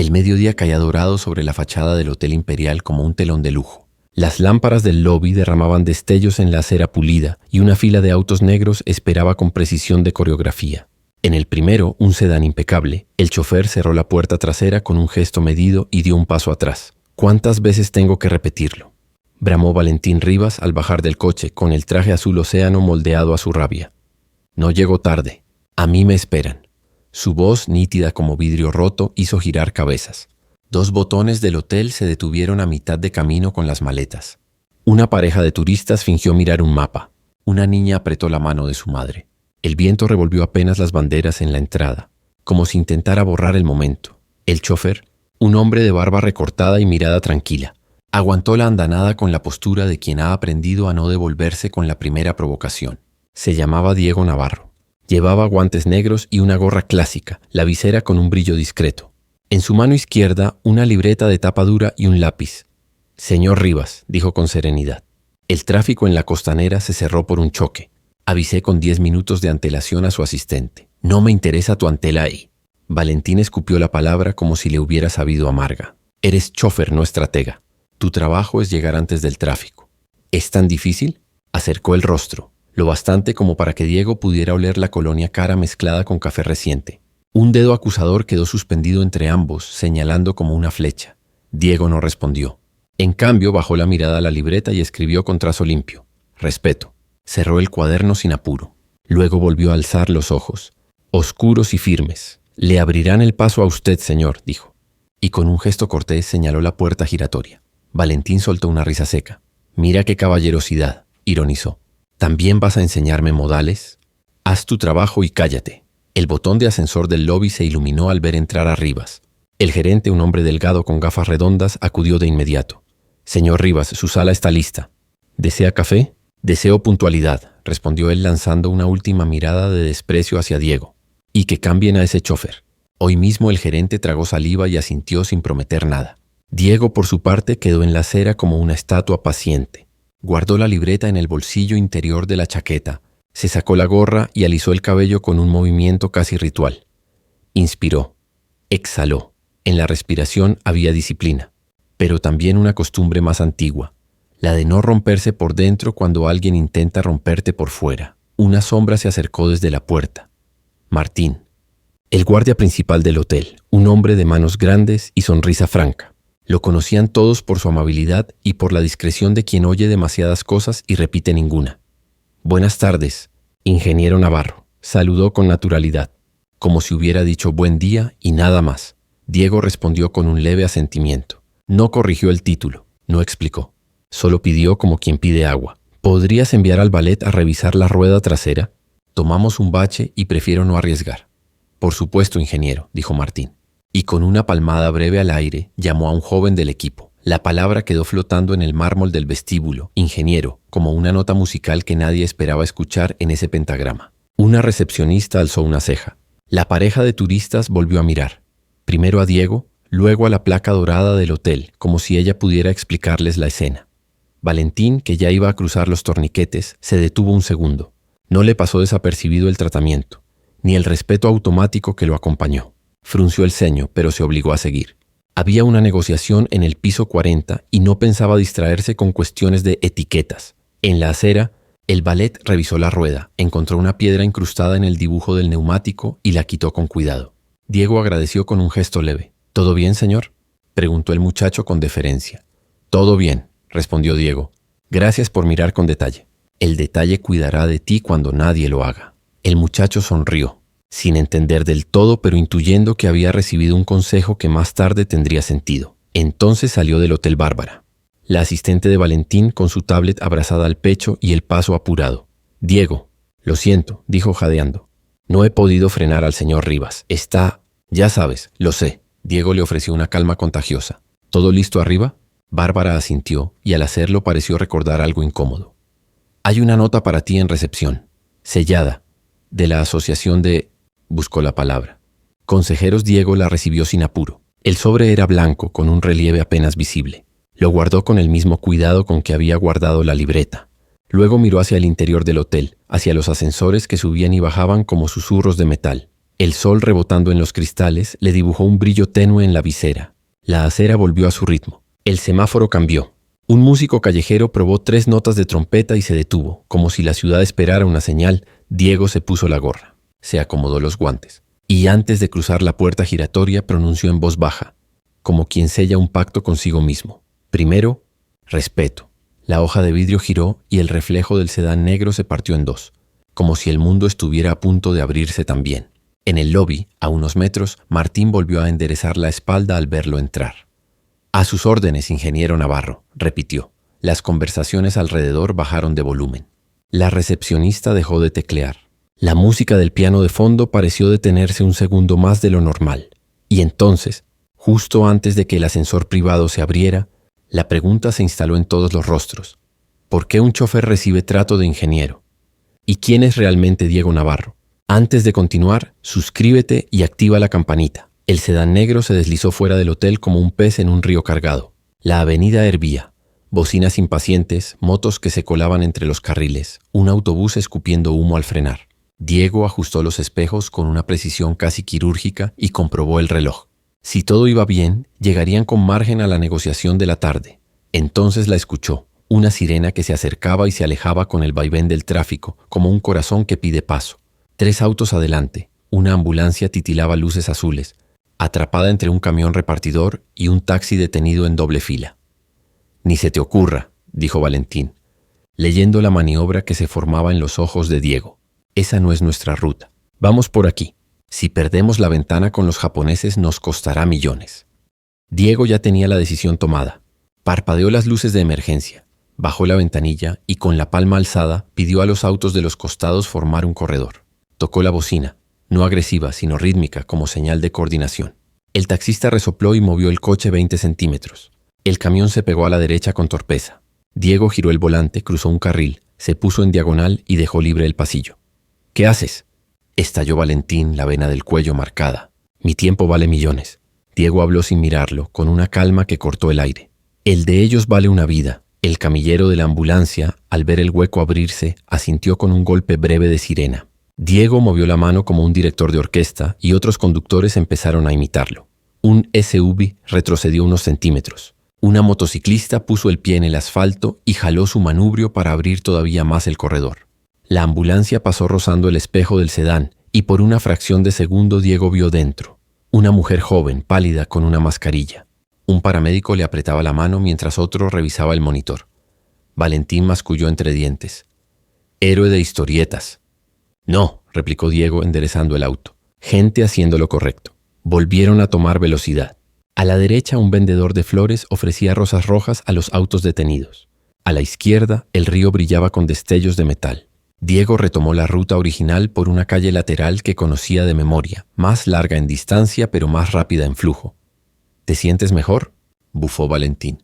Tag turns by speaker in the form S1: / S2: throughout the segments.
S1: El mediodía caía dorado sobre la fachada del Hotel Imperial como un telón de lujo. Las lámparas del lobby derramaban destellos en la acera pulida y una fila de autos negros esperaba con precisión de coreografía. En el primero, un sedán impecable, el chofer cerró la puerta trasera con un gesto medido y dio un paso atrás. ¿Cuántas veces tengo que repetirlo?, bramó Valentín Rivas al bajar del coche con el traje azul océano moldeado a su rabia. No llego tarde. A mí me esperan. Su voz, nítida como vidrio roto, hizo girar cabezas. 2 botones del hotel se detuvieron a mitad de camino con las maletas. Una pareja de turistas fingió mirar un mapa. Una niña apretó la mano de su madre. El viento revolvió apenas las banderas en la entrada, como si intentara borrar el momento. El chofer, un hombre de barba recortada y mirada tranquila, aguantó la andanada con la postura de quien ha aprendido a no devolverse con la primera provocación. Se llamaba Diego Navarro. Llevaba guantes negros y una gorra clásica, la visera con un brillo discreto. En su mano izquierda, una libreta de tapa dura y un lápiz. «Señor Rivas», dijo con serenidad. «El tráfico en la costanera se cerró por un choque. Avisé con 10 minutos de antelación a su asistente. No me interesa tu antela ahí». Valentín escupió la palabra como si le hubiera sabido amarga. «Eres chofer, no estratega. Tu trabajo es llegar antes del tráfico». «¿Es tan difícil?». Acercó el rostro, lo bastante como para que Diego pudiera oler la colonia cara mezclada con café reciente. Un dedo acusador quedó suspendido entre ambos, señalando como una flecha. Diego no respondió. En cambio, bajó la mirada a la libreta y escribió con trazo limpio: «Respeto». Cerró el cuaderno sin apuro. Luego volvió a alzar los ojos, oscuros y firmes. «Le abrirán el paso a usted, señor», dijo. Y con un gesto cortés señaló la puerta giratoria. Valentín soltó una risa seca. «Mira qué caballerosidad», ironizó. «¿También vas a enseñarme modales? Haz tu trabajo y cállate». El botón de ascensor del lobby se iluminó al ver entrar a Rivas. El gerente, un hombre delgado con gafas redondas, acudió de inmediato. «Señor Rivas, su sala está lista». «¿Desea café?». «Deseo puntualidad», respondió él lanzando una última mirada de desprecio hacia Diego. «Y que cambien a ese chofer». Hoy mismo el gerente tragó saliva y asintió sin prometer nada. Diego, por su parte, quedó en la acera como una estatua paciente. Guardó la libreta en el bolsillo interior de la chaqueta, se sacó la gorra y alisó el cabello con un movimiento casi ritual. Inspiró, exhaló. En la respiración había disciplina, pero también una costumbre más antigua, la de no romperse por dentro cuando alguien intenta romperte por fuera. Una sombra se acercó desde la puerta. Martín, el guardia principal del hotel, un hombre de manos grandes y sonrisa franca. Lo conocían todos por su amabilidad y por la discreción de quien oye demasiadas cosas y repite ninguna. «Buenas tardes, ingeniero Navarro», saludó con naturalidad, como si hubiera dicho buen día y nada más. Diego respondió con un leve asentimiento. No corrigió el título, no explicó. Solo pidió como quien pide agua. «¿Podrías enviar al valet a revisar la rueda trasera? Tomamos un bache y prefiero no arriesgar». «Por supuesto, ingeniero», dijo Martín. Y con una palmada breve al aire, llamó a un joven del equipo. La palabra quedó flotando en el mármol del vestíbulo, ingeniero, como una nota musical que nadie esperaba escuchar en ese pentagrama. Una recepcionista alzó una ceja. La pareja de turistas volvió a mirar. Primero a Diego, luego a la placa dorada del hotel, como si ella pudiera explicarles la escena. Valentín, que ya iba a cruzar los torniquetes, se detuvo un segundo. No le pasó desapercibido el tratamiento, ni el respeto automático que lo acompañó. Frunció el ceño, pero se obligó a seguir. Había una negociación en el piso 40 y no pensaba distraerse con cuestiones de etiquetas. En la acera, el valet revisó la rueda, encontró una piedra incrustada en el dibujo del neumático y la quitó con cuidado. Diego agradeció con un gesto leve. «¿Todo bien, señor?», preguntó el muchacho con deferencia. «Todo bien», respondió Diego. «Gracias por mirar con detalle. El detalle cuidará de ti cuando nadie lo haga». El muchacho sonrió, sin entender del todo, pero intuyendo que había recibido un consejo que más tarde tendría sentido. Entonces salió del Hotel Bárbara. La asistente de Valentín con su tablet abrazada al pecho y el paso apurado. «Diego, lo siento», dijo jadeando. «No he podido frenar al señor Rivas. Está... ya sabes, lo sé». Diego le ofreció una calma contagiosa. «¿Todo listo arriba?». Bárbara asintió y al hacerlo pareció recordar algo incómodo. «Hay una nota para ti en recepción, sellada, de la asociación de...». Buscó la palabra. Consejeros. Diego la recibió sin apuro. El sobre era blanco, con un relieve apenas visible. Lo guardó con el mismo cuidado con que había guardado la libreta. Luego miró hacia el interior del hotel, hacia los ascensores que subían y bajaban como susurros de metal. El sol rebotando en los cristales le dibujó un brillo tenue en la visera. La acera volvió a su ritmo. El semáforo cambió. Un músico callejero probó 3 notas de trompeta y se detuvo. Como si la ciudad esperara una señal, Diego se puso la gorra. Se acomodó los guantes. Y antes de cruzar la puerta giratoria pronunció en voz baja, como quien sella un pacto consigo mismo. Primero, respeto. La hoja de vidrio giró y el reflejo del sedán negro se partió en 2, como si el mundo estuviera a punto de abrirse también. En el lobby, a unos metros, Martín volvió a enderezar la espalda al verlo entrar. «A sus órdenes, ingeniero Navarro», repitió. Las conversaciones alrededor bajaron de volumen. La recepcionista dejó de teclear. La música del piano de fondo pareció detenerse un segundo más de lo normal. Y entonces, justo antes de que el ascensor privado se abriera, la pregunta se instaló en todos los rostros. ¿Por qué un chofer recibe trato de ingeniero? ¿Y quién es realmente Diego Navarro? Antes de continuar, suscríbete y activa la campanita. El sedán negro se deslizó fuera del hotel como un pez en un río cargado. La avenida hervía. Bocinas impacientes, motos que se colaban entre los carriles, un autobús escupiendo humo al frenar. Diego ajustó los espejos con una precisión casi quirúrgica y comprobó el reloj. Si todo iba bien, llegarían con margen a la negociación de la tarde. Entonces la escuchó, una sirena que se acercaba y se alejaba con el vaivén del tráfico, como un corazón que pide paso. 3 autos adelante, una ambulancia titilaba luces azules, atrapada entre un camión repartidor y un taxi detenido en doble fila. «Ni se te ocurra», dijo Valentín, leyendo la maniobra que se formaba en los ojos de Diego. «Esa no es nuestra ruta. Vamos por aquí. Si perdemos la ventana con los japoneses nos costará millones». Diego ya tenía la decisión tomada. Parpadeó las luces de emergencia, bajó la ventanilla y con la palma alzada pidió a los autos de los costados formar un corredor. Tocó la bocina, no agresiva sino rítmica como señal de coordinación. El taxista resopló y movió el coche 20 centímetros. El camión se pegó a la derecha con torpeza. Diego giró el volante, cruzó un carril, se puso en diagonal y dejó libre el pasillo. «¿Qué haces?», estalló Valentín, la vena del cuello marcada. «Mi tiempo vale millones». Diego habló sin mirarlo, con una calma que cortó el aire. «El de ellos vale una vida». El camillero de la ambulancia, al ver el hueco abrirse, asintió con un golpe breve de sirena. Diego movió la mano como un director de orquesta y otros conductores empezaron a imitarlo. Un SUV retrocedió unos centímetros. Una motociclista puso el pie en el asfalto y jaló su manubrio para abrir todavía más el corredor. La ambulancia pasó rozando el espejo del sedán y por una fracción de segundo Diego vio dentro. Una mujer joven, pálida, con una mascarilla. Un paramédico le apretaba la mano mientras otro revisaba el monitor. Valentín masculló entre dientes. «Héroe de historietas». «No», replicó Diego enderezando el auto. «Gente haciendo lo correcto». Volvieron a tomar velocidad. A la derecha un vendedor de flores ofrecía rosas rojas a los autos detenidos. A la izquierda el río brillaba con destellos de metal. Diego retomó la ruta original por una calle lateral que conocía de memoria, más larga en distancia pero más rápida en flujo. «¿Te sientes mejor?», bufó Valentín.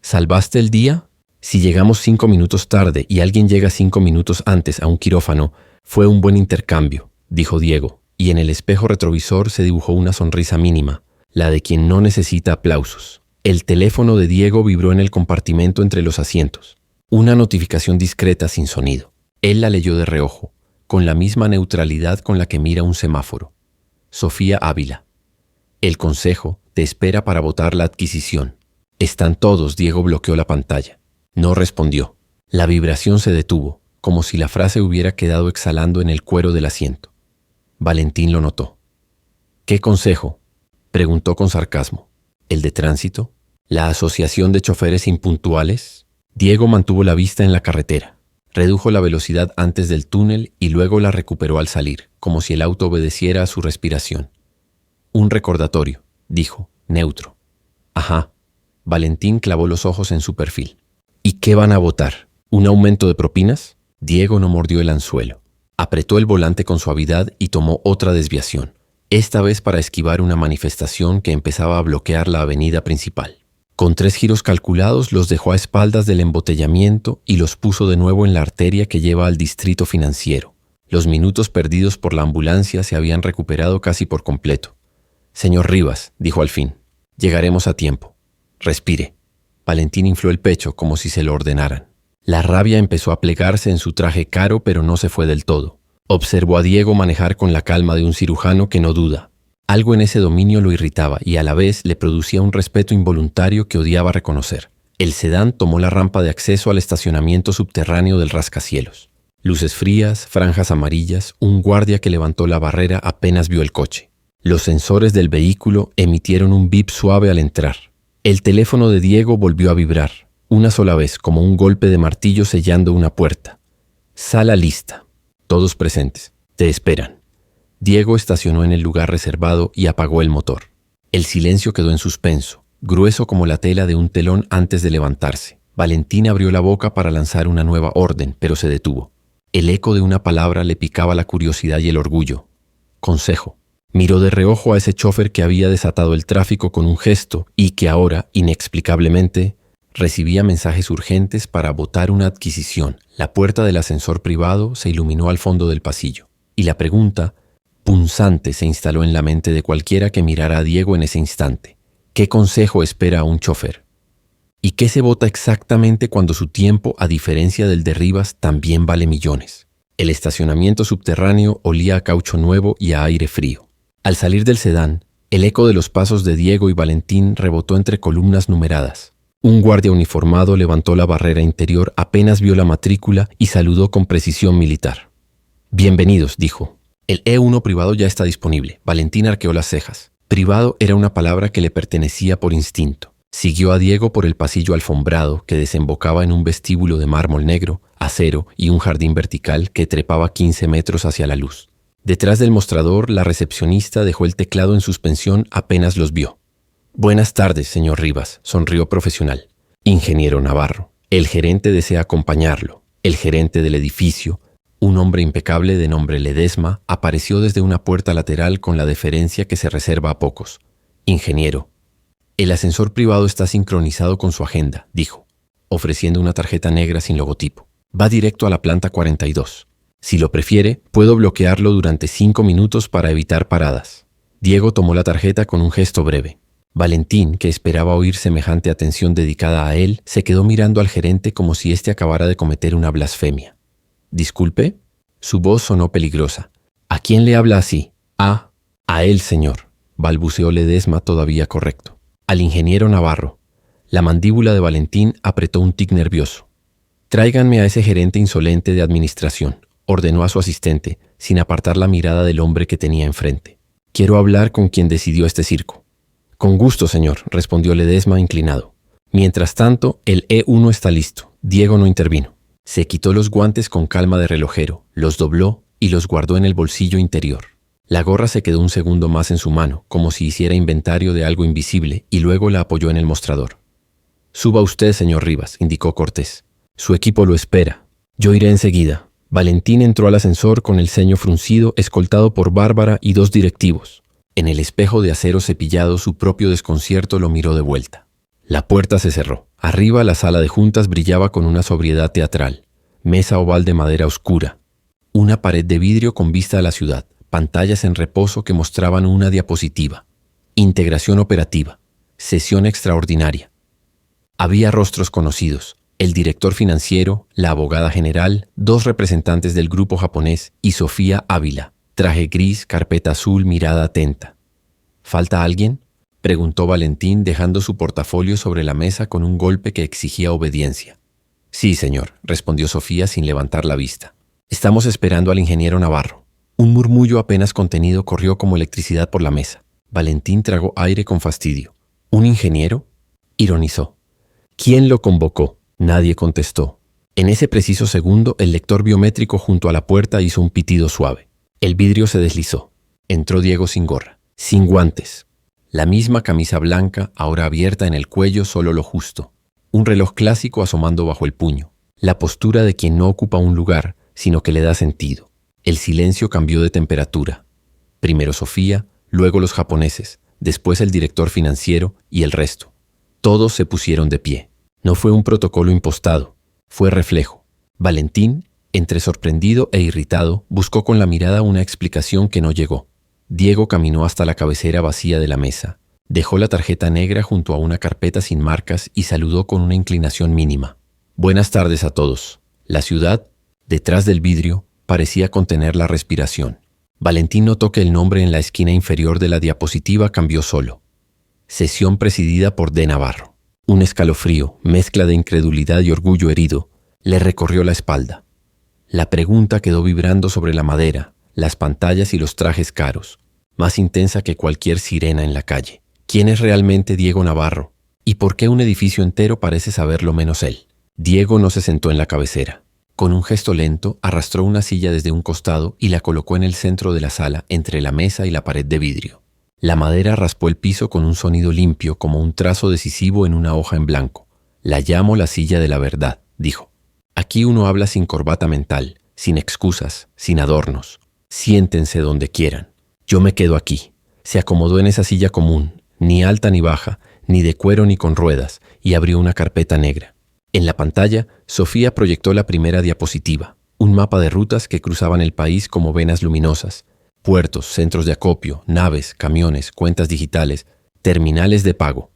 S1: «¿Salvaste el día? Si llegamos 5 minutos tarde y alguien llega 5 minutos antes a un quirófano, fue un buen intercambio», dijo Diego, y en el espejo retrovisor se dibujó una sonrisa mínima, la de quien no necesita aplausos. El teléfono de Diego vibró en el compartimento entre los asientos. Una notificación discreta sin sonido. Él la leyó de reojo, con la misma neutralidad con la que mira un semáforo. Sofía Ávila. «El consejo te espera para votar la adquisición». «Están todos», Diego bloqueó la pantalla. No respondió. La vibración se detuvo, como si la frase hubiera quedado exhalando en el cuero del asiento. Valentín lo notó. «¿Qué consejo?», preguntó con sarcasmo. «¿El de tránsito? ¿La asociación de choferes impuntuales?». Diego mantuvo la vista en la carretera. Redujo la velocidad antes del túnel y luego la recuperó al salir, como si el auto obedeciera a su respiración. «Un recordatorio», dijo, neutro. «Ajá». Valentín clavó los ojos en su perfil. «¿Y qué van a votar? ¿Un aumento de propinas?». Diego no mordió el anzuelo. Apretó el volante con suavidad y tomó otra desviación, esta vez para esquivar una manifestación que empezaba a bloquear la avenida principal. Con 3 giros calculados los dejó a espaldas del embotellamiento y los puso de nuevo en la arteria que lleva al distrito financiero. Los minutos perdidos por la ambulancia se habían recuperado casi por completo. «Señor Rivas», dijo al fin, «llegaremos a tiempo. Respire». Valentín infló el pecho como si se lo ordenaran. La rabia empezó a plegarse en su traje caro, pero no se fue del todo. Observó a Diego manejar con la calma de un cirujano que no duda. Algo en ese dominio lo irritaba y a la vez le producía un respeto involuntario que odiaba reconocer. El sedán tomó la rampa de acceso al estacionamiento subterráneo del rascacielos. Luces frías, franjas amarillas, un guardia que levantó la barrera apenas vio el coche. Los sensores del vehículo emitieron un bip suave al entrar. El teléfono de Diego volvió a vibrar, una sola vez, como un golpe de martillo sellando una puerta. Sala lista. Todos presentes. Te esperan. Diego estacionó en el lugar reservado y apagó el motor. El silencio quedó en suspenso, grueso como la tela de un telón antes de levantarse. Valentín abrió la boca para lanzar una nueva orden, pero se detuvo. El eco de una palabra le picaba la curiosidad y el orgullo. Consejo. Miró de reojo a ese chofer que había desatado el tráfico con un gesto y que ahora, inexplicablemente, recibía mensajes urgentes para votar una adquisición. La puerta del ascensor privado se iluminó al fondo del pasillo. Y la pregunta, punzante, se instaló en la mente de cualquiera que mirara a Diego en ese instante. ¿Qué consejo espera a un chofer? ¿Y qué se vota exactamente cuando su tiempo, a diferencia del de Rivas, también vale millones? El estacionamiento subterráneo olía a caucho nuevo y a aire frío. Al salir del sedán, el eco de los pasos de Diego y Valentín rebotó entre columnas numeradas. Un guardia uniformado levantó la barrera interior apenas vio la matrícula y saludó con precisión militar. Bienvenidos, dijo. El E1 privado ya está disponible. Valentín arqueó las cejas. Privado era una palabra que le pertenecía por instinto. Siguió a Diego por el pasillo alfombrado que desembocaba en un vestíbulo de mármol negro, acero y un jardín vertical que trepaba 15 metros hacia la luz. Detrás del mostrador, la recepcionista dejó el teclado en suspensión apenas los vio. Buenas tardes, señor Rivas, sonrió profesional. Ingeniero Navarro. El gerente desea acompañarlo. El gerente del edificio, un hombre impecable de nombre Ledesma, apareció desde una puerta lateral con la deferencia que se reserva a pocos. Ingeniero. El ascensor privado está sincronizado con su agenda, dijo, ofreciendo una tarjeta negra sin logotipo. Va directo a la planta 42. Si lo prefiere, puedo bloquearlo durante 5 minutos para evitar paradas. Diego tomó la tarjeta con un gesto breve. Valentín, que esperaba oír semejante atención dedicada a él, se quedó mirando al gerente como si éste acabara de cometer una blasfemia. ¿Disculpe? Su voz sonó peligrosa. ¿A quién le habla así? A él, señor, balbuceó Ledesma todavía correcto. Al ingeniero Navarro. La mandíbula de Valentín apretó un tic nervioso. Tráiganme a ese gerente insolente de administración, ordenó a su asistente, sin apartar la mirada del hombre que tenía enfrente. Quiero hablar con quien decidió este circo. Con gusto, señor, respondió Ledesma inclinado. Mientras tanto, el E1 está listo. Diego no intervino. Se quitó los guantes con calma de relojero, los dobló y los guardó en el bolsillo interior. La gorra se quedó un segundo más en su mano, como si hiciera inventario de algo invisible, y luego la apoyó en el mostrador. Suba usted, señor Rivas, indicó Cortés. Su equipo lo espera. Yo iré enseguida. Valentín entró al ascensor con el ceño fruncido, escoltado por Bárbara y 2 directivos. En el espejo de acero cepillado su propio desconcierto lo miró de vuelta. La puerta se cerró. Arriba la sala de juntas brillaba con una sobriedad teatral. Mesa oval de madera oscura. Una pared de vidrio con vista a la ciudad. Pantallas en reposo que mostraban una diapositiva. Integración operativa. Sesión extraordinaria. Había rostros conocidos. El director financiero, la abogada general, 2 representantes del grupo japonés y Sofía Ávila. Traje gris, carpeta azul, mirada atenta. ¿Falta alguien?, preguntó Valentín dejando su portafolio sobre la mesa con un golpe que exigía obediencia. Sí, señor, respondió Sofía sin levantar la vista. Estamos esperando al ingeniero Navarro. Un murmullo apenas contenido corrió como electricidad por la mesa. Valentín tragó aire con fastidio. ¿Un ingeniero?, ironizó. ¿Quién lo convocó? Nadie contestó. En ese preciso segundo, el lector biométrico junto a la puerta hizo un pitido suave. El vidrio se deslizó. Entró Diego sin gorra, sin guantes. La misma camisa blanca, ahora abierta en el cuello solo lo justo. Un reloj clásico asomando bajo el puño. La postura de quien no ocupa un lugar, sino que le da sentido. El silencio cambió de temperatura. Primero Sofía, luego los japoneses, después el director financiero y el resto. Todos se pusieron de pie. No fue un protocolo impostado, fue reflejo. Valentín, entre sorprendido e irritado, buscó con la mirada una explicación que no llegó. Diego caminó hasta la cabecera vacía de la mesa, dejó la tarjeta negra junto a una carpeta sin marcas y saludó con una inclinación mínima. Buenas tardes a todos. La ciudad, detrás del vidrio, parecía contener la respiración. Valentín notó que el nombre en la esquina inferior de la diapositiva cambió solo. Sesión presidida por D. Navarro. Un escalofrío, mezcla de incredulidad y orgullo herido, le recorrió la espalda. La pregunta quedó vibrando sobre la madera, las pantallas y los trajes caros, más intensa que cualquier sirena en la calle. ¿Quién es realmente Diego Navarro? ¿Y por qué un edificio entero parece saberlo menos él? Diego no se sentó en la cabecera. Con un gesto lento, arrastró una silla desde un costado y la colocó en el centro de la sala, entre la mesa y la pared de vidrio. La madera raspó el piso con un sonido limpio, como un trazo decisivo en una hoja en blanco. La llamo la silla de la verdad, dijo. Aquí uno habla sin corbata mental, sin excusas, sin adornos. Siéntense donde quieran. Yo me quedo aquí. Se acomodó en esa silla común, ni alta ni baja, ni de cuero ni con ruedas, y abrió una carpeta negra. En la pantalla, Sofía proyectó la primera diapositiva, un mapa de rutas que cruzaban el país como venas luminosas. Puertos, centros de acopio, naves, camiones, cuentas digitales, terminales de pago.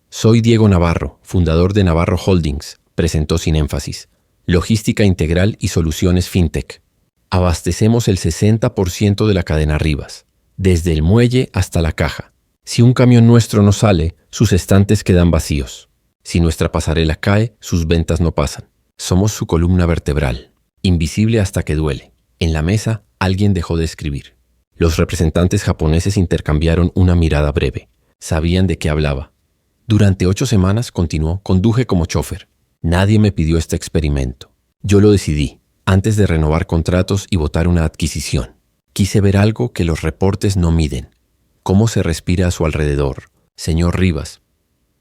S1: Soy Diego Navarro, fundador de Navarro Holdings, presentó sin énfasis. Logística integral y soluciones fintech. Abastecemos el 60% de la cadena Rivas, desde el muelle hasta la caja. Si un camión nuestro no sale, sus estantes quedan vacíos. Si nuestra pasarela cae, sus ventas no pasan. Somos su columna vertebral, invisible hasta que duele. En la mesa, alguien dejó de escribir. Los representantes japoneses intercambiaron una mirada breve. Sabían de qué hablaba. Durante 8 semanas, continuó, conduje como chofer. Nadie me pidió este experimento. Yo lo decidí, antes de renovar contratos y votar una adquisición. Quise ver algo que los reportes no miden. Cómo se respira a su alrededor. Señor Rivas.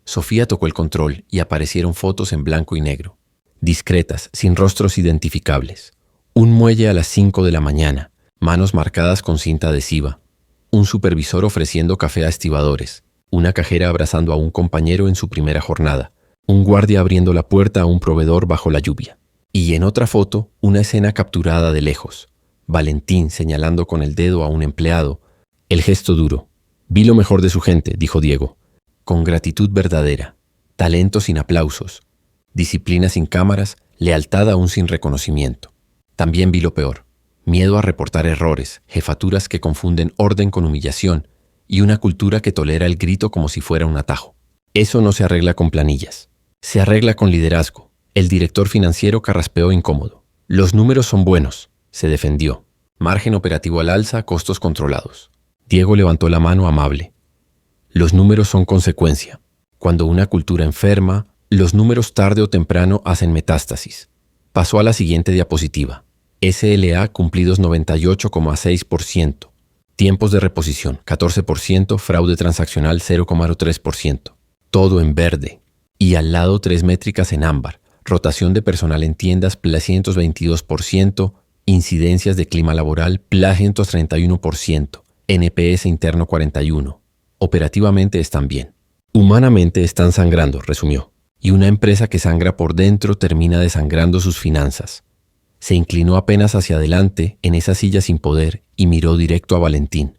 S1: Sofía tocó el control y aparecieron fotos en blanco y negro. Discretas, sin rostros identificables. Un muelle a las 5 de la mañana. Manos marcadas con cinta adhesiva. Un supervisor ofreciendo café a estibadores. Una cajera abrazando a un compañero en su primera jornada. Un guardia abriendo la puerta a un proveedor bajo la lluvia. Y en otra foto, una escena capturada de lejos. Valentín señalando con el dedo a un empleado. El gesto duro. Vi lo mejor de su gente, dijo Diego. Con gratitud verdadera. Talento sin aplausos. Disciplina sin cámaras, lealtad aún sin reconocimiento. También vi lo peor. Miedo a reportar errores, jefaturas que confunden orden con humillación y una cultura que tolera el grito como si fuera un atajo. Eso no se arregla con planillas. Se arregla con liderazgo. El director financiero carraspeó incómodo. Los números son buenos, se defendió. Margen operativo al alza, costos controlados. Diego levantó la mano amable. Los números son consecuencia. Cuando una cultura enferma, los números tarde o temprano hacen metástasis. Pasó a la siguiente diapositiva. SLA cumplidos 98,6%. Tiempos de reposición 14%, fraude transaccional 0,03%. Todo en verde. Y al lado 3 métricas en ámbar. Rotación de personal en tiendas +122%, incidencias de clima laboral +131%, NPS interno 41%. Operativamente están bien. Humanamente están sangrando, resumió. Y una empresa que sangra por dentro termina desangrando sus finanzas. Se inclinó apenas hacia adelante en esa silla sin poder y miró directo a Valentín.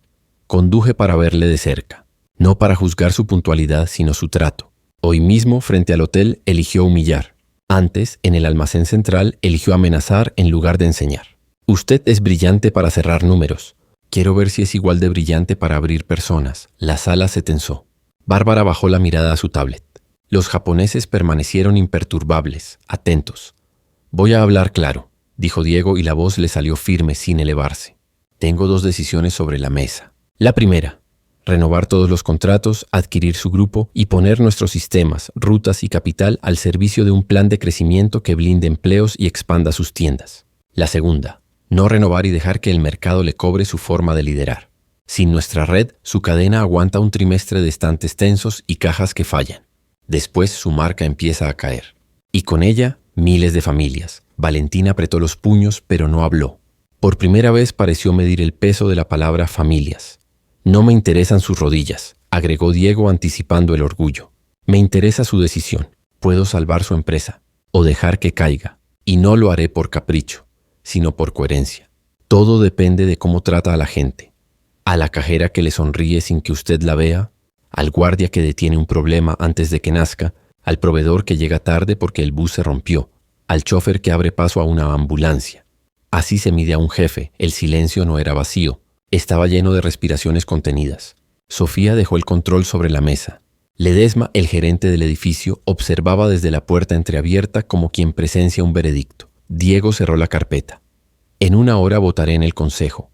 S1: Conduje para verle de cerca, no para juzgar su puntualidad, sino su trato. Hoy mismo, frente al hotel, eligió humillar. Antes, en el almacén central, eligió amenazar en lugar de enseñar. Usted es brillante para cerrar números. Quiero ver si es igual de brillante para abrir personas. La sala se tensó. Bárbara bajó la mirada a su tablet. Los japoneses permanecieron imperturbables, atentos. Voy a hablar claro, dijo Diego y la voz le salió firme sin elevarse. Tengo 2 decisiones sobre la mesa. La primera, renovar todos los contratos, adquirir su grupo y poner nuestros sistemas, rutas y capital al servicio de un plan de crecimiento que blinde empleos y expanda sus tiendas. La segunda, no renovar y dejar que el mercado le cobre su forma de liderar. Sin nuestra red, su cadena aguanta un trimestre de estantes tensos y cajas que fallan. Después su marca empieza a caer. Y con ella, miles de familias. Valentín apretó los puños, pero no habló. Por primera vez pareció medir el peso de la palabra familias. No me interesan sus rodillas, agregó Diego anticipando el orgullo. Me interesa su decisión. Puedo salvar su empresa o dejar que caiga. Y no lo haré por capricho, sino por coherencia. Todo depende de cómo trata a la gente. A la cajera que le sonríe sin que usted la vea, al guardia que detiene un problema antes de que nazca, al proveedor que llega tarde porque el bus se rompió, al chofer que abre paso a una ambulancia. Así se mide a un jefe. El silencio no era vacío. Estaba lleno de respiraciones contenidas. Sofía dejó el control sobre la mesa. Ledesma, el gerente del edificio, observaba desde la puerta entreabierta como quien presencia un veredicto. Diego cerró la carpeta. En 1 hora votaré en el consejo.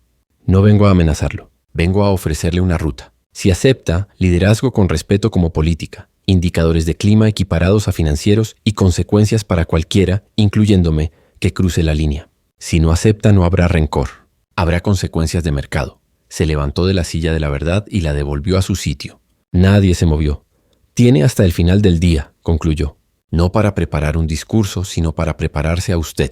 S1: No vengo a amenazarlo. Vengo a ofrecerle una ruta. Si acepta, liderazgo con respeto como política, indicadores de clima equiparados a financieros y consecuencias para cualquiera, incluyéndome, que cruce la línea. Si no acepta, no habrá rencor. Habrá consecuencias de mercado. Se levantó de la silla de la verdad y la devolvió a su sitio. Nadie se movió. Tiene hasta el final del día, concluyó. No para preparar un discurso, sino para prepararse a usted.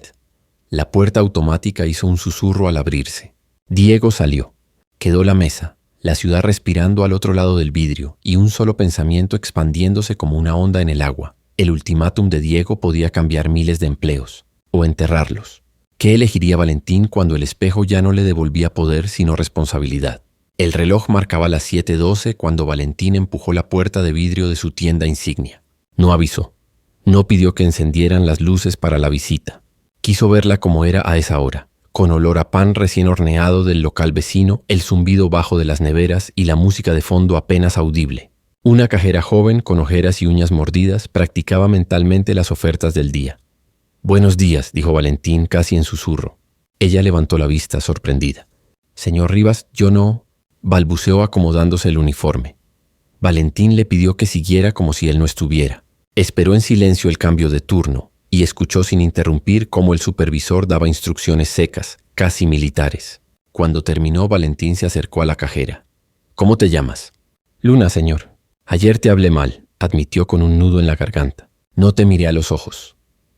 S1: La puerta automática hizo un susurro al abrirse. Diego salió. Quedó la mesa, la ciudad respirando al otro lado del vidrio y un solo pensamiento expandiéndose como una onda en el agua. El ultimátum de Diego podía cambiar miles de empleos, o enterrarlos. ¿Qué elegiría Valentín cuando el espejo ya no le devolvía poder sino responsabilidad? El reloj marcaba las 7:12 cuando Valentín empujó la puerta de vidrio de su tienda insignia. No avisó. No pidió que encendieran las luces para la visita. Quiso verla como era a esa hora, con olor a pan recién horneado del local vecino, el zumbido bajo de las neveras y la música de fondo apenas audible. Una cajera joven con ojeras y uñas mordidas practicaba mentalmente las ofertas del día. «Buenos días», dijo Valentín casi en susurro. Ella levantó la vista, sorprendida. «Señor Rivas, yo no», balbuceó acomodándose el uniforme. Valentín le pidió que siguiera como si él no estuviera. Esperó en silencio el cambio de turno y escuchó sin interrumpir cómo el supervisor daba instrucciones secas, casi militares. Cuando terminó, Valentín se acercó a la cajera. «¿Cómo te llamas?» «Luna, señor». «Ayer te hablé mal», admitió con un nudo en la garganta. «No te miré a los ojos».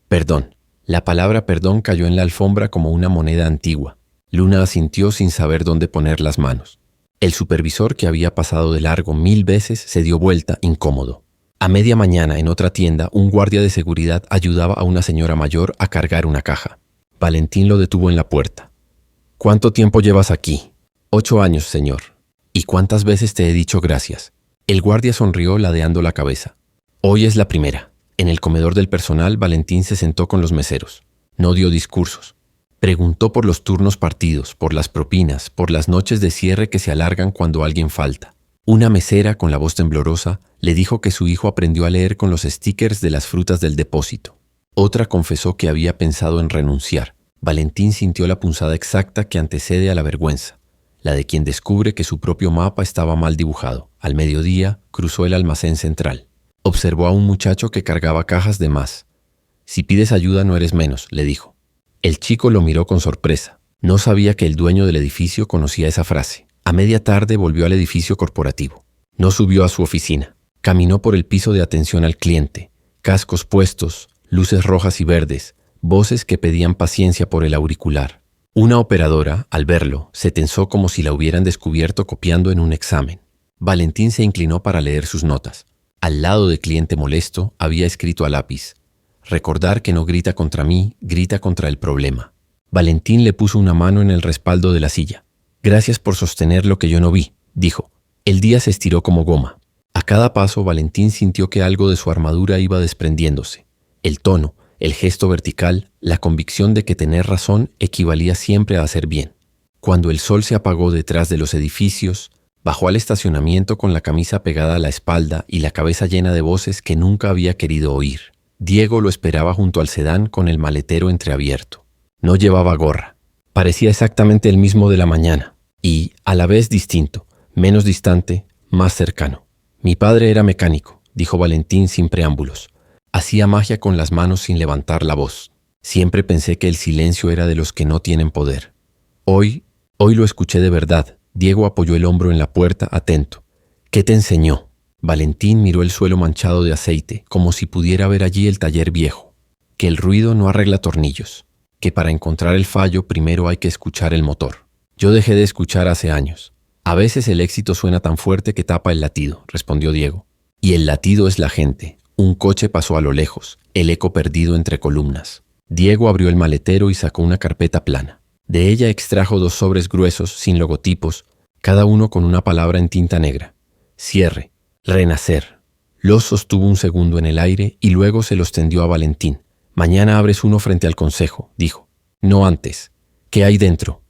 S1: «Perdón». La palabra perdón cayó en la alfombra como una moneda antigua. Luna asintió sin saber dónde poner las manos. El supervisor, que había pasado de largo 1000 veces, se dio vuelta, incómodo. A media mañana, en otra tienda, un guardia de seguridad ayudaba a una señora mayor a cargar una caja. Valentín lo detuvo en la puerta. «¿Cuánto tiempo llevas aquí?» «8 años, señor». «¿Y cuántas veces te he dicho gracias?» El guardia sonrió ladeando la cabeza. «Hoy es la primera». En el comedor del personal, Valentín se sentó con los meseros. No dio discursos. Preguntó por los turnos partidos, por las propinas, por las noches de cierre que se alargan cuando alguien falta. Una mesera, con la voz temblorosa, le dijo que su hijo aprendió a leer con los stickers de las frutas del depósito. Otra confesó que había pensado en renunciar. Valentín sintió la punzada exacta que antecede a la vergüenza, la de quien descubre que su propio mapa estaba mal dibujado. Al mediodía, cruzó el almacén central. Observó a un muchacho que cargaba cajas de más. «Si pides ayuda no eres menos», le dijo. El chico lo miró con sorpresa. No sabía que el dueño del edificio conocía esa frase. A media tarde volvió al edificio corporativo. No subió a su oficina. Caminó por el piso de atención al cliente. Cascos puestos, luces rojas y verdes, voces que pedían paciencia por el auricular. Una operadora, al verlo, se tensó como si la hubieran descubierto copiando en un examen. Valentín se inclinó para leer sus notas. Al lado de cliente molesto había escrito a lápiz: «Recordar que no grita contra mí, grita contra el problema». Valentín le puso una mano en el respaldo de la silla. «Gracias por sostener lo que yo no vi», dijo. El día se estiró como goma. A cada paso, Valentín sintió que algo de su armadura iba desprendiéndose. El tono, el gesto vertical, la convicción de que tener razón equivalía siempre a hacer bien. Cuando el sol se apagó detrás de los edificios, bajó al estacionamiento con la camisa pegada a la espalda y la cabeza llena de voces que nunca había querido oír. Diego lo esperaba junto al sedán con el maletero entreabierto. No llevaba gorra. Parecía exactamente el mismo de la mañana y, a la vez distinto, menos distante, más cercano. «Mi padre era mecánico», dijo Valentín sin preámbulos. Hacía magia con las manos sin levantar la voz. Siempre pensé que el silencio era de los que no tienen poder. Hoy lo escuché de verdad. Diego apoyó el hombro en la puerta, atento. «¿Qué te enseñó?» Valentín miró el suelo manchado de aceite, como si pudiera ver allí el taller viejo. Que el ruido no arregla tornillos. Que para encontrar el fallo primero hay que escuchar el motor. Yo dejé de escuchar hace años. A veces el éxito suena tan fuerte que tapa el latido, respondió Diego. Y el latido es la gente. Un coche pasó a lo lejos, el eco perdido entre columnas. Diego abrió el maletero y sacó una carpeta plana. De ella extrajo 2 sobres gruesos, sin logotipos, cada uno con una palabra en tinta negra. Cierre. Renacer. Los sostuvo un segundo en el aire y luego se los tendió a Valentín. «Mañana abres uno frente al consejo», dijo. «No antes. ¿Qué hay dentro?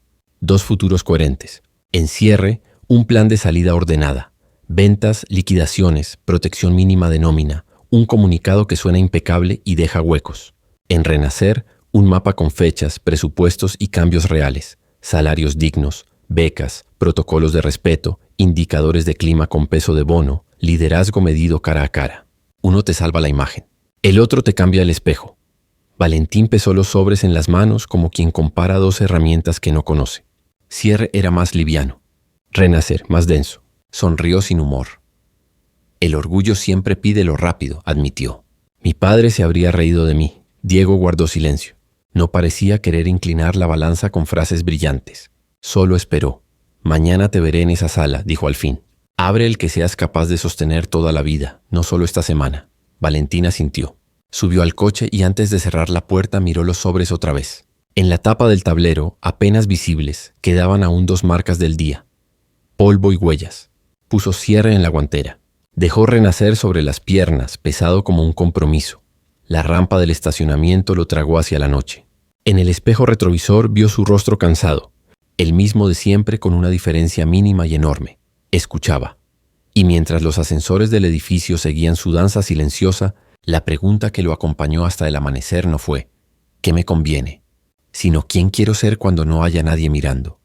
S1: 2 futuros coherentes. En cierre, un plan de salida ordenada. Ventas, liquidaciones, protección mínima de nómina, un comunicado que suena impecable y deja huecos. En renacer, un mapa con fechas, presupuestos y cambios reales, salarios dignos, becas, protocolos de respeto, indicadores de clima con peso de bono, liderazgo medido cara a cara. Uno te salva la imagen. El otro te cambia el espejo. Valentín pesó los sobres en las manos como quien compara 2 herramientas que no conoce. Cierre era más liviano. Renacer, más denso. Sonrió sin humor. El orgullo siempre pide lo rápido, admitió. Mi padre se habría reído de mí. Diego guardó silencio. No parecía querer inclinar la balanza con frases brillantes. Solo esperó. Mañana te veré en esa sala, dijo al fin. Abre el que seas capaz de sostener toda la vida, no solo esta semana. Valentina sintió. Subió al coche y antes de cerrar la puerta miró los sobres otra vez. En la tapa del tablero, apenas visibles, quedaban aún 2 marcas del día. Polvo y huellas. Puso cierre en la guantera. Dejó renacer sobre las piernas, pesado como un compromiso. La rampa del estacionamiento lo tragó hacia la noche. En el espejo retrovisor vio su rostro cansado, el mismo de siempre con una diferencia mínima y enorme. Escuchaba. Y mientras los ascensores del edificio seguían su danza silenciosa, la pregunta que lo acompañó hasta el amanecer no fue ¿qué me conviene?, sino ¿quién quiero ser cuando no haya nadie mirando?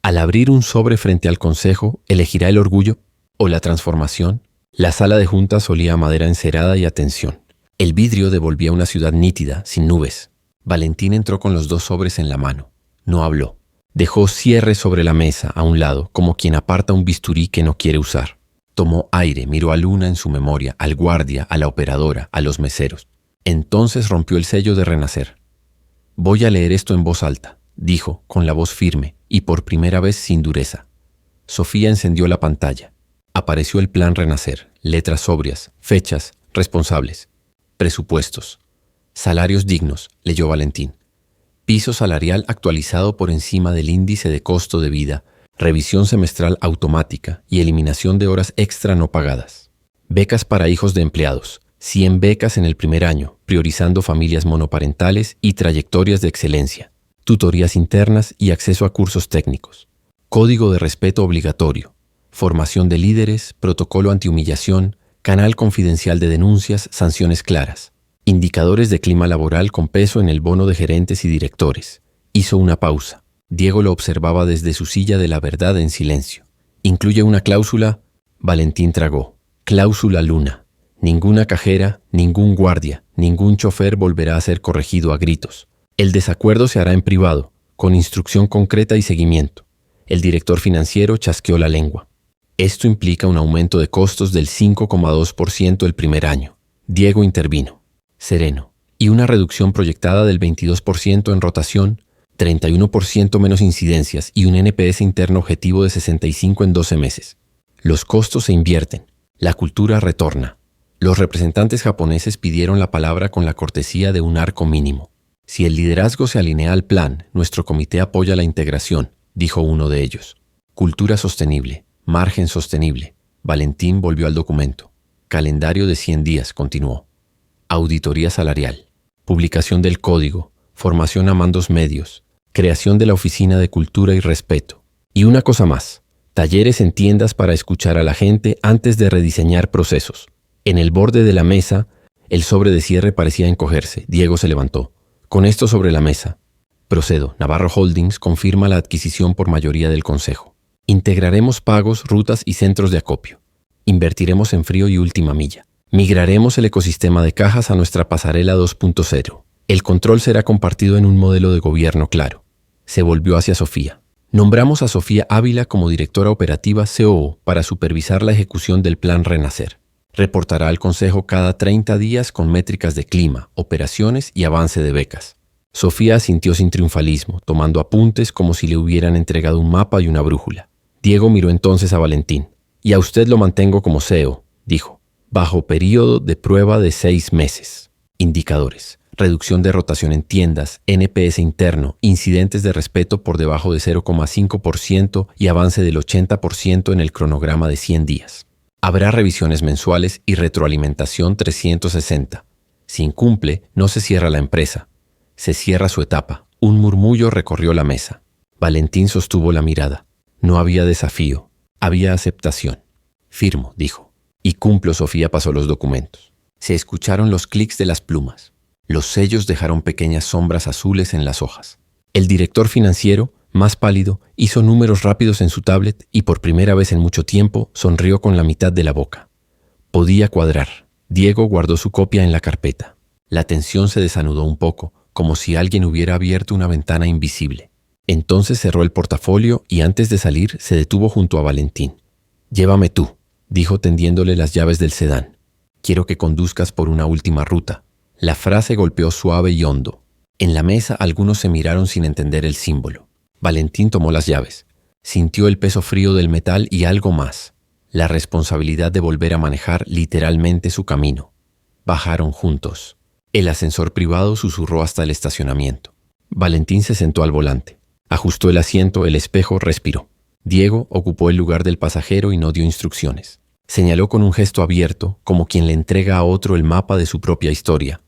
S1: Al abrir un sobre frente al consejo, ¿elegirá el orgullo o la transformación? La sala de juntas olía a madera encerada y a tensión. El vidrio devolvía una ciudad nítida, sin nubes. Valentín entró con los 2 sobres en la mano. No habló. Dejó cierre sobre la mesa, a un lado, como quien aparta un bisturí que no quiere usar. Tomó aire, miró a Luna en su memoria, al guardia, a la operadora, a los meseros. Entonces rompió el sello de renacer. Voy a leer esto en voz alta, dijo, con la voz firme, y por primera vez sin dureza. Sofía encendió la pantalla. Apareció el plan renacer, letras sobrias, fechas, responsables, presupuestos. Salarios dignos, leyó Valentín. Piso salarial actualizado por encima del índice de costo de vida, revisión semestral automática y eliminación de horas extra no pagadas. Becas para hijos de empleados, 100 becas en el primer año, priorizando familias monoparentales y trayectorias de excelencia, tutorías internas y acceso a cursos técnicos. Código de respeto obligatorio, formación de líderes, protocolo antihumillación, canal confidencial de denuncias, sanciones claras. Indicadores de clima laboral con peso en el bono de gerentes y directores. Hizo una pausa. Diego lo observaba desde su silla de la verdad en silencio. Incluye una cláusula. Valentín tragó. Cláusula Luna. Ninguna cajera, ningún guardia, ningún chofer volverá a ser corregido a gritos. El desacuerdo se hará en privado, con instrucción concreta y seguimiento. El director financiero chasqueó la lengua. Esto implica un aumento de costos del 5,2% el primer año. Diego intervino. Sereno, y una reducción proyectada del 22% en rotación, 31% menos incidencias y un NPS interno objetivo de 65 en 12 meses. Los costos se invierten, la cultura retorna. Los representantes japoneses pidieron la palabra con la cortesía de un arco mínimo. Si el liderazgo se alinea al plan, nuestro comité apoya la integración, dijo uno de ellos. Cultura sostenible, margen sostenible. Valentín volvió al documento. Calendario de 100 días, continuó. Auditoría salarial, publicación del código, formación a mandos medios, creación de la Oficina de Cultura y Respeto. Y una cosa más, talleres en tiendas para escuchar a la gente antes de rediseñar procesos. En el borde de la mesa, el sobre de cierre parecía encogerse. Diego se levantó. Con esto sobre la mesa. Procedo. Navarro Holdings confirma la adquisición por mayoría del Consejo. Integraremos pagos, rutas y centros de acopio. Invertiremos en frío y última milla. Migraremos el ecosistema de cajas a nuestra pasarela 2.0. El control será compartido en un modelo de gobierno claro. Se volvió hacia Sofía. Nombramos a Sofía Ávila como directora operativa COO para supervisar la ejecución del plan Renacer. Reportará al Consejo cada 30 días con métricas de clima, operaciones y avance de becas. Sofía asintió sin triunfalismo, tomando apuntes como si le hubieran entregado un mapa y una brújula. Diego miró entonces a Valentín. Y a usted lo mantengo como CEO, dijo. Bajo periodo de prueba de 6 meses. Indicadores. Reducción de rotación en tiendas, NPS interno, incidentes de respeto por debajo de 0,5% y avance del 80% en el cronograma de 100 días. Habrá revisiones mensuales y retroalimentación 360. Si incumple, no se cierra la empresa. Se cierra su etapa. Un murmullo recorrió la mesa. Valentín sostuvo la mirada. No había desafío, había aceptación. Firmo, dijo. Y cumplo, Sofía pasó los documentos. Se escucharon los clics de las plumas. Los sellos dejaron pequeñas sombras azules en las hojas. El director financiero, más pálido, hizo números rápidos en su tablet y por primera vez en mucho tiempo sonrió con la mitad de la boca. Podía cuadrar. Diego guardó su copia en la carpeta. La tensión se desanudó un poco, como si alguien hubiera abierto una ventana invisible. Entonces cerró el portafolio y antes de salir se detuvo junto a Valentín. «Llévame tú», dijo tendiéndole las llaves del sedán. «Quiero que conduzcas por una última ruta». La frase golpeó suave y hondo. En la mesa algunos se miraron sin entender el símbolo. Valentín tomó las llaves. Sintió el peso frío del metal y algo más. La responsabilidad de volver a manejar literalmente su camino. Bajaron juntos. El ascensor privado susurró hasta el estacionamiento. Valentín se sentó al volante. Ajustó el asiento, el espejo, respiró. Diego ocupó el lugar del pasajero y no dio instrucciones. Señaló con un gesto abierto, como quien le entrega a otro el mapa de su propia historia.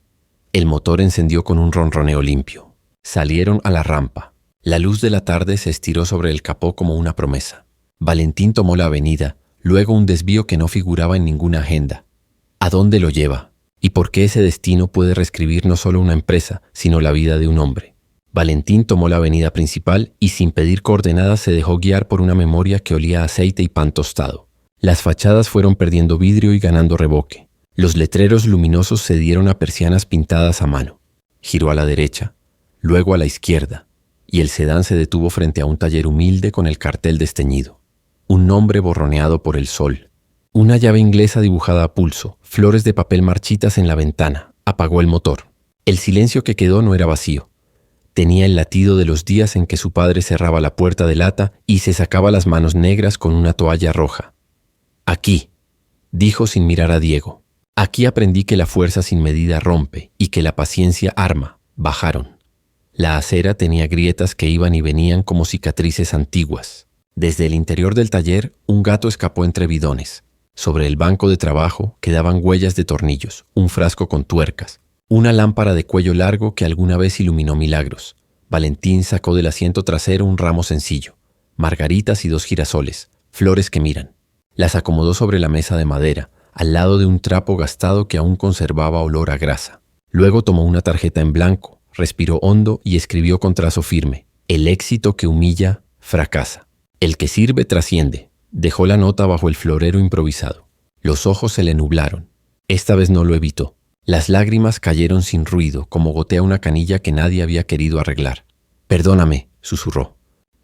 S1: El motor encendió con un ronroneo limpio. Salieron a la rampa. La luz de la tarde se estiró sobre el capó como una promesa. Valentín tomó la avenida, luego un desvío que no figuraba en ninguna agenda. ¿A dónde lo lleva? ¿Y por qué ese destino puede reescribir no solo una empresa, sino la vida de un hombre? Valentín tomó la avenida principal y sin pedir coordenadas se dejó guiar por una memoria que olía a aceite y pan tostado. Las fachadas fueron perdiendo vidrio y ganando reboque. Los letreros luminosos cedieron a persianas pintadas a mano. Giró a la derecha, luego a la izquierda, y el sedán se detuvo frente a un taller humilde con el cartel desteñido. Un nombre borroneado por el sol. Una llave inglesa dibujada a pulso, flores de papel marchitas en la ventana. Apagó el motor. El silencio que quedó no era vacío. Tenía el latido de los días en que su padre cerraba la puerta de lata y se sacaba las manos negras con una toalla roja. «Aquí», dijo sin mirar a Diego. «Aquí aprendí que la fuerza sin medida rompe y que la paciencia arma». Bajaron. La acera tenía grietas que iban y venían como cicatrices antiguas. Desde el interior del taller, un gato escapó entre bidones. Sobre el banco de trabajo quedaban huellas de tornillos, un frasco con tuercas, una lámpara de cuello largo que alguna vez iluminó milagros. Valentín sacó del asiento trasero un ramo sencillo, margaritas y 2 girasoles, flores que miran. Las acomodó sobre la mesa de madera, al lado de un trapo gastado que aún conservaba olor a grasa. Luego tomó una tarjeta en blanco, respiró hondo y escribió con trazo firme: «El éxito que humilla, fracasa. El que sirve, trasciende». Dejó la nota bajo el florero improvisado. Los ojos se le nublaron. Esta vez no lo evitó. Las lágrimas cayeron sin ruido, como gotea una canilla que nadie había querido arreglar. «Perdóname», susurró.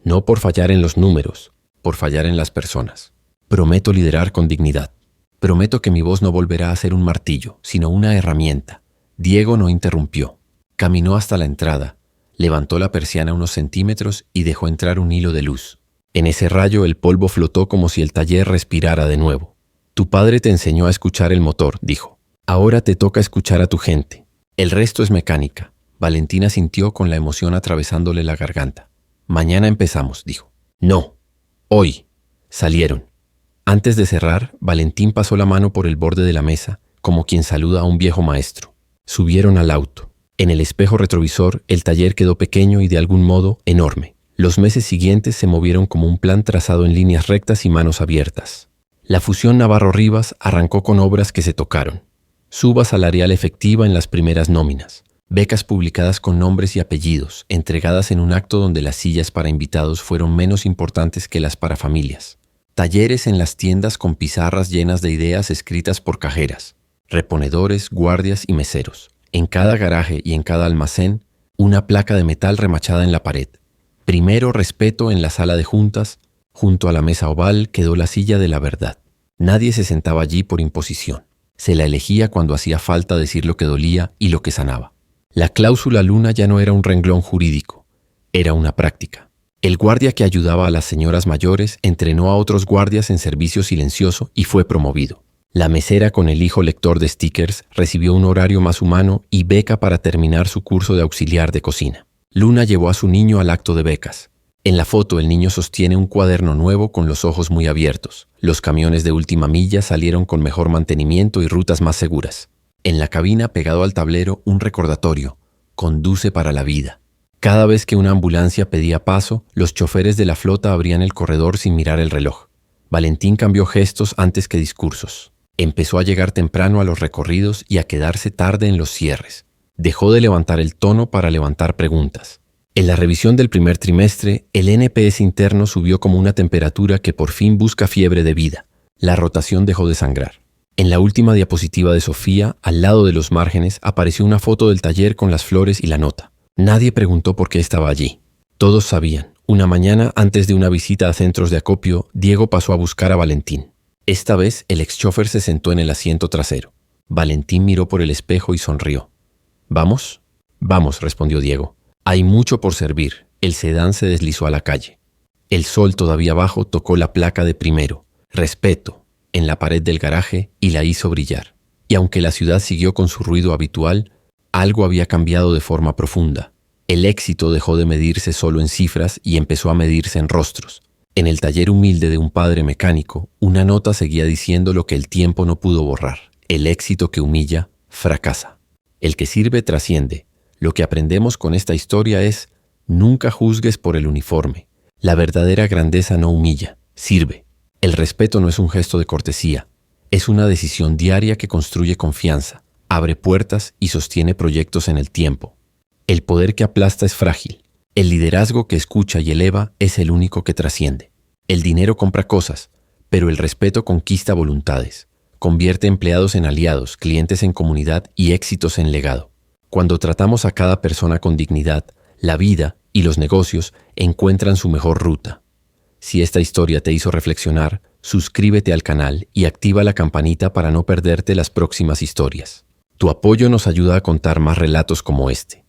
S1: «No por fallar en los números, por fallar en las personas. Prometo liderar con dignidad. Prometo que mi voz no volverá a ser un martillo, sino una herramienta». Diego no interrumpió. Caminó hasta la entrada, levantó la persiana unos centímetros y dejó entrar un hilo de luz. En ese rayo el polvo flotó como si el taller respirara de nuevo. «Tu padre te enseñó a escuchar el motor», dijo. «Ahora te toca escuchar a tu gente. El resto es mecánica». Valentina sintió con la emoción atravesándole la garganta. «Mañana empezamos», dijo. «No, hoy». Salieron. Antes de cerrar, Valentín pasó la mano por el borde de la mesa, como quien saluda a un viejo maestro. Subieron al auto. En el espejo retrovisor, el taller quedó pequeño y de algún modo enorme. Los meses siguientes se movieron como un plan trazado en líneas rectas y manos abiertas. La fusión Navarro-Rivas arrancó con obras que se tocaron. Suba salarial efectiva en las primeras nóminas. Becas publicadas con nombres y apellidos, entregadas en un acto donde las sillas para invitados fueron menos importantes que las para familias. Talleres en las tiendas con pizarras llenas de ideas escritas por cajeras, reponedores, guardias y meseros. En cada garaje y en cada almacén, una placa de metal remachada en la pared. Primero respeto en la sala de juntas, junto a la mesa oval quedó la silla de la verdad. Nadie se sentaba allí por imposición. Se la elegía cuando hacía falta decir lo que dolía y lo que sanaba. La cláusula luna ya no era un renglón jurídico, era una práctica. El guardia que ayudaba a las señoras mayores entrenó a otros guardias en servicio silencioso y fue promovido. La mesera con el hijo lector de stickers recibió un horario más humano y beca para terminar su curso de auxiliar de cocina. Luna llevó a su niño al acto de becas. En la foto el niño sostiene un cuaderno nuevo con los ojos muy abiertos. Los camiones de última milla salieron con mejor mantenimiento y rutas más seguras. En la cabina pegado al tablero un recordatorio: «Conduce para la vida». Cada vez que una ambulancia pedía paso, los choferes de la flota abrían el corredor sin mirar el reloj. Valentín cambió gestos antes que discursos. Empezó a llegar temprano a los recorridos y a quedarse tarde en los cierres. Dejó de levantar el tono para levantar preguntas. En la revisión del primer trimestre, el NPS interno subió como una temperatura que por fin busca fiebre de vida. La rotación dejó de sangrar. En la última diapositiva de Sofía, al lado de los márgenes, apareció una foto del taller con las flores y la nota. Nadie preguntó por qué estaba allí. Todos sabían. Una mañana, antes de una visita a centros de acopio, Diego pasó a buscar a Valentín. Esta vez, el ex-chofer se sentó en el asiento trasero. Valentín miró por el espejo y sonrió. ¿Vamos? Vamos, respondió Diego. Hay mucho por servir. El sedán se deslizó a la calle. El sol todavía bajo tocó la placa de primero, respeto, en la pared del garaje y la hizo brillar. Y aunque la ciudad siguió con su ruido habitual, algo había cambiado de forma profunda. El éxito dejó de medirse solo en cifras y empezó a medirse en rostros. En el taller humilde de un padre mecánico, una nota seguía diciendo lo que el tiempo no pudo borrar. El éxito que humilla, fracasa. El que sirve trasciende. Lo que aprendemos con esta historia es: nunca juzgues por el uniforme. La verdadera grandeza no humilla, sirve. El respeto no es un gesto de cortesía. Es una decisión diaria que construye confianza, abre puertas y sostiene proyectos en el tiempo. El poder que aplasta es frágil. El liderazgo que escucha y eleva es el único que trasciende. El dinero compra cosas, pero el respeto conquista voluntades. Convierte empleados en aliados, clientes en comunidad y éxitos en legado. Cuando tratamos a cada persona con dignidad, la vida y los negocios encuentran su mejor ruta. Si esta historia te hizo reflexionar, suscríbete al canal y activa la campanita para no perderte las próximas historias. Tu apoyo nos ayuda a contar más relatos como este.